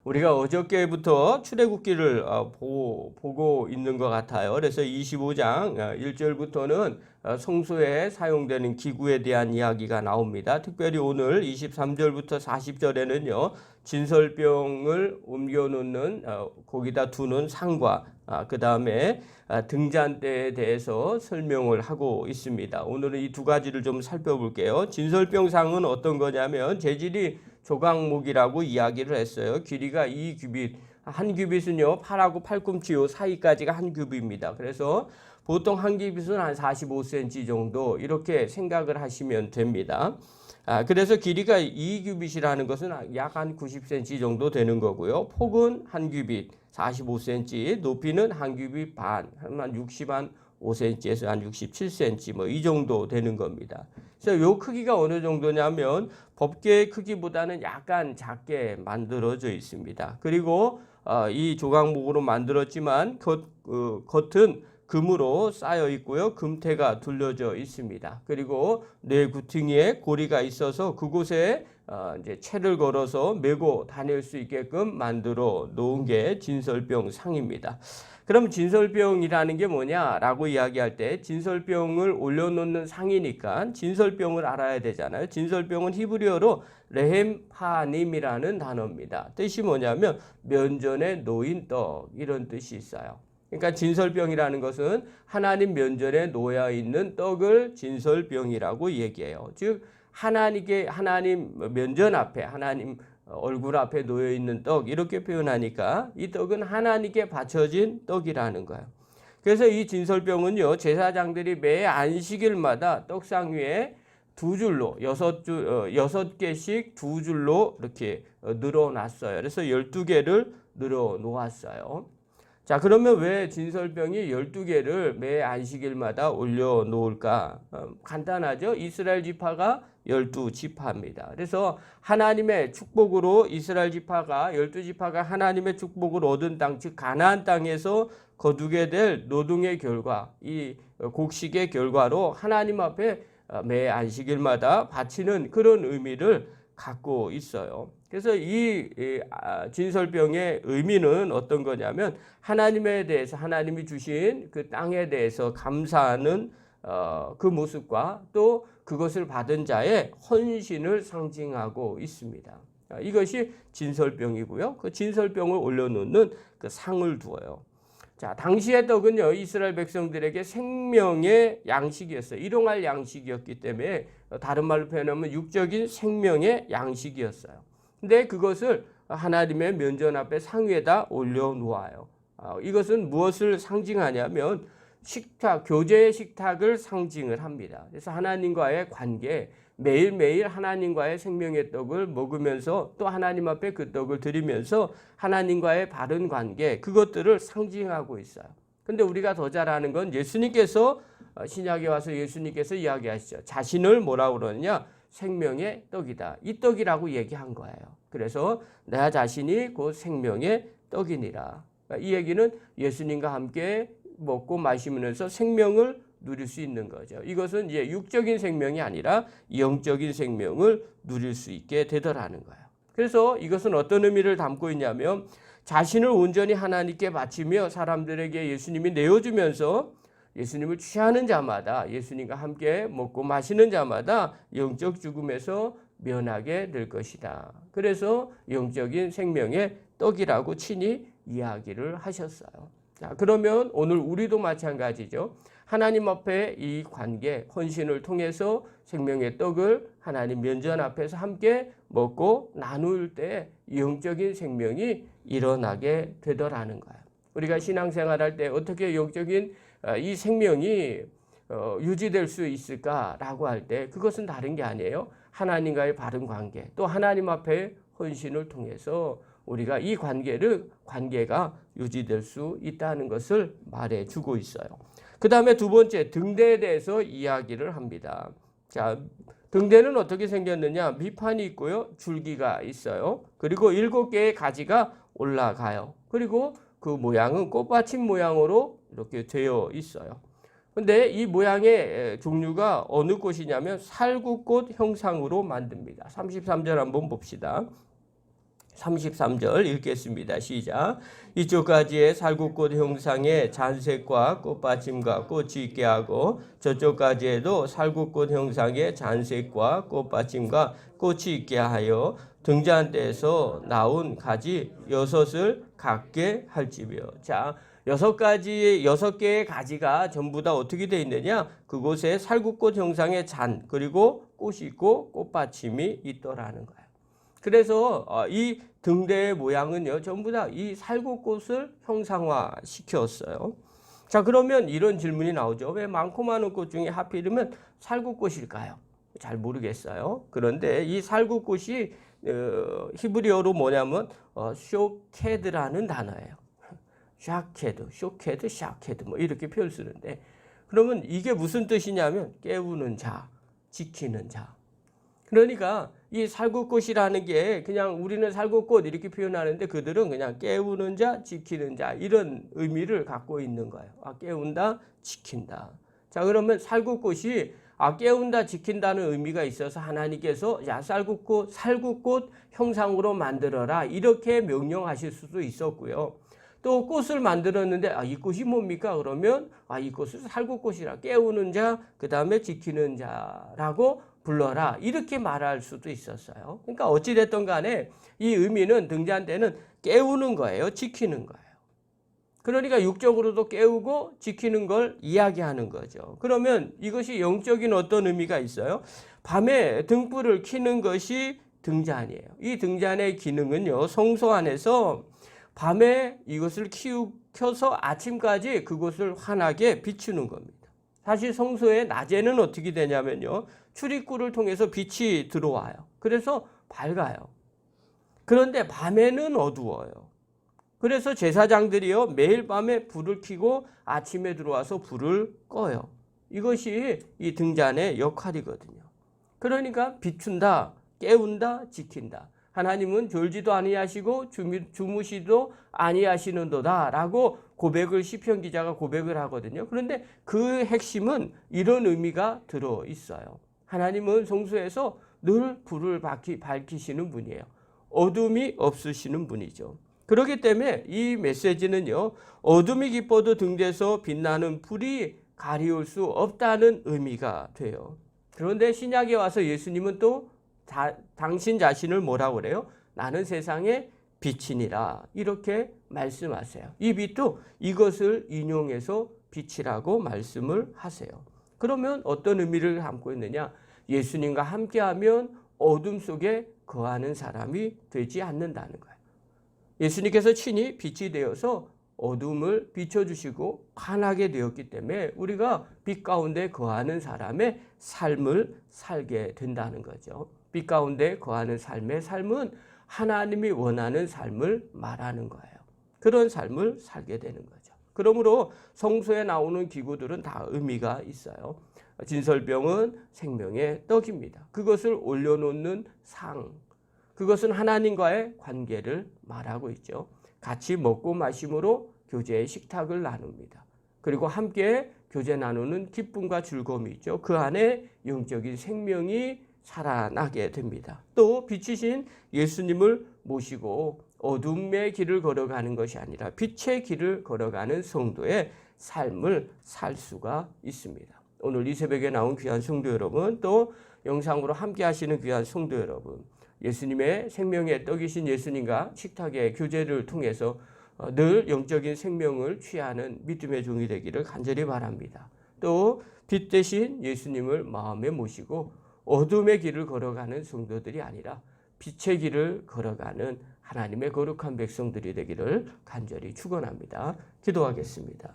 우리가 어저께부터 출애굽기를 보고 있는 것 같아요. 그래서 25장 1절부터는 성소에 사용되는 기구에 대한 이야기가 나옵니다. 특별히 오늘 23절부터 40절에는요. 진설병을 옮겨놓는 거기다 두는 상과 그 다음에 등잔대에 대해서 설명을 하고 있습니다. 오늘은 이 두 가지를 좀 살펴볼게요. 진설병상은 어떤 거냐면 재질이 조각목이라고 이야기를 했어요. 길이가 2규빗, 한 규빗은요 8하고 팔꿈치 요 사이까지가 한 규빗입니다. 그래서 보통 한 규빗은 한 45cm 정도 이렇게 생각을 하시면 됩니다. 그래서 길이가 2규빗이라는 것은 약 한 90cm 정도 되는 거고요. 폭은 한 규빗 45cm, 높이는 한 규빗 반, 한 65cm에서 한 67cm 뭐 이 정도 되는 겁니다. 그래서 요 크기가 어느 정도냐면 법궤의 크기보다는 약간 작게 만들어져 있습니다. 그리고 이 조각목으로 만들었지만 겉은 금으로 쌓여 있고요. 금태가 둘러져 있습니다. 그리고 뇌 구퉁이에 고리가 있어서 그곳에 이제 채를 걸어서 메고 다닐 수 있게끔 만들어 놓은 게 진설병 상입니다. 그럼 진설병이라는 게 뭐냐라고 이야기할 때 진설병을 올려놓는 상이니까 진설병을 알아야 되잖아요. 진설병은 히브리어로 레헴파님이라는 단어입니다. 뜻이 뭐냐면 면전에 놓인 떡 이런 뜻이 있어요. 그러니까 진설병이라는 것은 하나님 면전에 놓여 있는 떡을 진설병이라고 얘기해요. 즉 하나님 면전 앞에 하나님 얼굴 앞에 놓여 있는 떡 이렇게 표현하니까 이 떡은 하나님께 바쳐진 떡이라는 거예요. 그래서 이 진설병은요 제사장들이 매 안식일마다 떡상 위에 두 줄로 6개씩 두 줄로 이렇게 늘어놨어요. 그래서 12개를 늘어 놓았어요. 자, 그러면 왜 진설병이 12개를 매 안식일마다 올려놓을까? 간단하죠. 이스라엘 지파가 12지파입니다. 그래서 하나님의 축복으로 이스라엘 지파가 12지파가 하나님의 축복을 얻은 땅, 즉 가나안 땅에서 거두게 될 노동의 결과, 이 곡식의 결과로 하나님 앞에 매 안식일마다 바치는 그런 의미를 갖고 있어요. 그래서 이 진설병의 의미는 어떤 거냐면 하나님에 대해서 하나님이 주신 그 땅에 대해서 감사하는 그 모습과 또 그것을 받은 자의 헌신을 상징하고 있습니다. 이것이 진설병이고요. 그 진설병을 올려놓는 그 상을 두어요. 자, 당시의 떡은요, 이스라엘 백성들에게 생명의 양식이었어요. 일용할 양식이었기 때문에 다른 말로 표현하면 육적인 생명의 양식이었어요. 근데 그것을 하나님의 면전 앞에 상 위에다 올려놓아요. 이것은 무엇을 상징하냐면 식탁, 교제의 식탁을 상징을 합니다. 그래서 하나님과의 관계, 매일매일 하나님과의 생명의 떡을 먹으면서 또 하나님 앞에 그 떡을 드리면서 하나님과의 바른 관계, 그것들을 상징하고 있어요. 근데 우리가 더 잘 아는 건 예수님께서 신약에 와서 예수님께서 이야기하시죠. 자신을 뭐라고 그러느냐? 생명의 떡이다. 이 떡이라고 얘기한 거예요. 그래서 나 자신이 곧 생명의 떡이니라. 이 얘기는 예수님과 함께 먹고 마시면서 생명을 누릴 수 있는 거죠. 이것은 이제 육적인 생명이 아니라 영적인 생명을 누릴 수 있게 되더라는 거예요. 그래서 이것은 어떤 의미를 담고 있냐면 자신을 온전히 하나님께 바치며 사람들에게 예수님이 내어주면서 예수님을 취하는 자마다 예수님과 함께 먹고 마시는 자마다 영적 죽음에서 면하게 될 것이다. 그래서 영적인 생명의 떡이라고 친히 이야기를 하셨어요. 자, 그러면 오늘 우리도 마찬가지죠. 하나님 앞에 이 관계, 헌신을 통해서 생명의 떡을 하나님 면전 앞에서 함께 먹고 나눌 때 영적인 생명이 일어나게 되더라는 거예요. 우리가 신앙생활할 때 어떻게 영적인 이 생명이 유지될 수 있을까라고 할 때 그것은 다른 게 아니에요. 하나님과의 바른 관계, 또 하나님 앞에 헌신을 통해서 우리가 이 관계가 유지될 수 있다는 것을 말해주고 있어요. 그 다음에 두 번째, 등대에 대해서 이야기를 합니다. 자, 등대는 어떻게 생겼느냐? 밑판이 있고요. 줄기가 있어요. 그리고 7개의 가지가 올라가요. 그리고 그 모양은 꽃받침 모양으로 이렇게 되어 있어요. 근데 이 모양의 종류가 어느 꽃이냐면 살구꽃 형상으로 만듭니다. 33절 한번 봅시다. 33절 읽겠습니다. 시작. 이쪽 가지에 살구꽃 형상의 잔색과 꽃받침과 꽃이 있게 하고 저쪽 가지에도 살구꽃 형상의 잔색과 꽃받침과 꽃이 있게 하여 등잔 떼에서 나온 가지 6을 갖게 할지며. 자, 6개의 가지가 전부 다 어떻게 되어 있느냐? 그곳에 살구꽃 형상의 잔 그리고 꽃이 있고 꽃받침이 있더라는 거예요. 그래서 이 등대의 모양은요, 전부 다 이 살구꽃을 형상화 시켰어요. 자, 그러면 이런 질문이 나오죠. 왜 많고 많은 꽃 중에 하필이면 살구꽃일까요? 잘 모르겠어요. 그런데 이 살구꽃이 히브리어로 뭐냐면 쇼케드라는 단어예요. 쇼케드 뭐 이렇게 표현 쓰는데, 그러면 이게 무슨 뜻이냐면 깨우는 자, 지키는 자. 그러니까 이 살구꽃이라는 게 그냥 우리는 살구꽃 이렇게 표현하는데 그들은 그냥 깨우는 자, 지키는 자 이런 의미를 갖고 있는 거예요. 깨운다, 지킨다. 자, 그러면 살구꽃이 깨운다, 지킨다는 의미가 있어서 하나님께서 야, 살구꽃 형상으로 만들어라 이렇게 명령하실 수도 있었고요. 또 꽃을 만들었는데 이 꽃이 뭡니까? 그러면 이 꽃을 살구꽃이라 깨우는 자, 그 다음에 지키는 자라고 불러라 이렇게 말할 수도 있었어요. 그러니까 어찌됐든 간에 이 의미는 등잔 때는 깨우는 거예요. 지키는 거예요. 그러니까 육적으로도 깨우고 지키는 걸 이야기하는 거죠. 그러면 이것이 영적인 어떤 의미가 있어요? 밤에 등불을 켜는 것이 등잔이에요. 이 등잔의 기능은요, 성소 안에서 밤에 이것을 켜서 아침까지 그곳을 환하게 비추는 겁니다. 사실 성소에 낮에는 어떻게 되냐면요, 출입구를 통해서 빛이 들어와요. 그래서 밝아요. 그런데 밤에는 어두워요. 그래서 제사장들이요, 매일 밤에 불을 켜고 아침에 들어와서 불을 꺼요. 이것이 이 등잔의 역할이거든요. 그러니까 비춘다, 깨운다, 지킨다. 하나님은 졸지도 아니하시고 주무시도 아니하시는도다 라고 고백을 시편 기자가 고백을 하거든요. 그런데 그 핵심은 이런 의미가 들어 있어요. 하나님은 성소에서 늘 불을 밝히시는 분이에요. 어둠이 없으시는 분이죠. 그렇기 때문에 이 메시지는요, 어둠이 깊어도 등대에서 빛나는 불이 가리울 수 없다는 의미가 돼요. 그런데 신약에 와서 예수님은 또 당신 자신을 뭐라고 그래요? 나는 세상의 빛이니라 이렇게 말씀하세요. 이 빛도 이것을 인용해서 빛이라고 말씀을 하세요. 그러면 어떤 의미를 담고 있느냐? 예수님과 함께하면 어둠 속에 거하는 사람이 되지 않는다는 거예요. 예수님께서 친히 빛이 되어서 어둠을 비춰주시고 환하게 되었기 때문에 우리가 빛 가운데 거하는 사람의 삶을 살게 된다는 거죠. 빛 가운데 거하는 삶은 하나님이 원하는 삶을 말하는 거예요. 그런 삶을 살게 되는 거죠. 그러므로 성소에 나오는 기구들은 다 의미가 있어요. 진설병은 생명의 떡입니다. 그것을 올려놓는 상, 그것은 하나님과의 관계를 말하고 있죠. 같이 먹고 마심으로 교제의 식탁을 나눕니다. 그리고 함께 교제 나누는 기쁨과 즐거움이 있죠. 그 안에 영적인 생명이 살아나게 됩니다. 또 빛이신 예수님을 모시고 어둠의 길을 걸어가는 것이 아니라 빛의 길을 걸어가는 성도의 삶을 살 수가 있습니다. 오늘 이 새벽에 나온 귀한 성도 여러분, 또 영상으로 함께 하시는 귀한 성도 여러분, 예수님의 생명의 떡이신 예수님과 식탁의 교제를 통해서 늘 영적인 생명을 취하는 믿음의 종이 되기를 간절히 바랍니다. 또 빛 대신 예수님을 마음에 모시고 어둠의 길을 걸어가는 성도들이 아니라 빛의 길을 걸어가는 하나님의 거룩한 백성들이 되기를 간절히 축원합니다. 기도하겠습니다.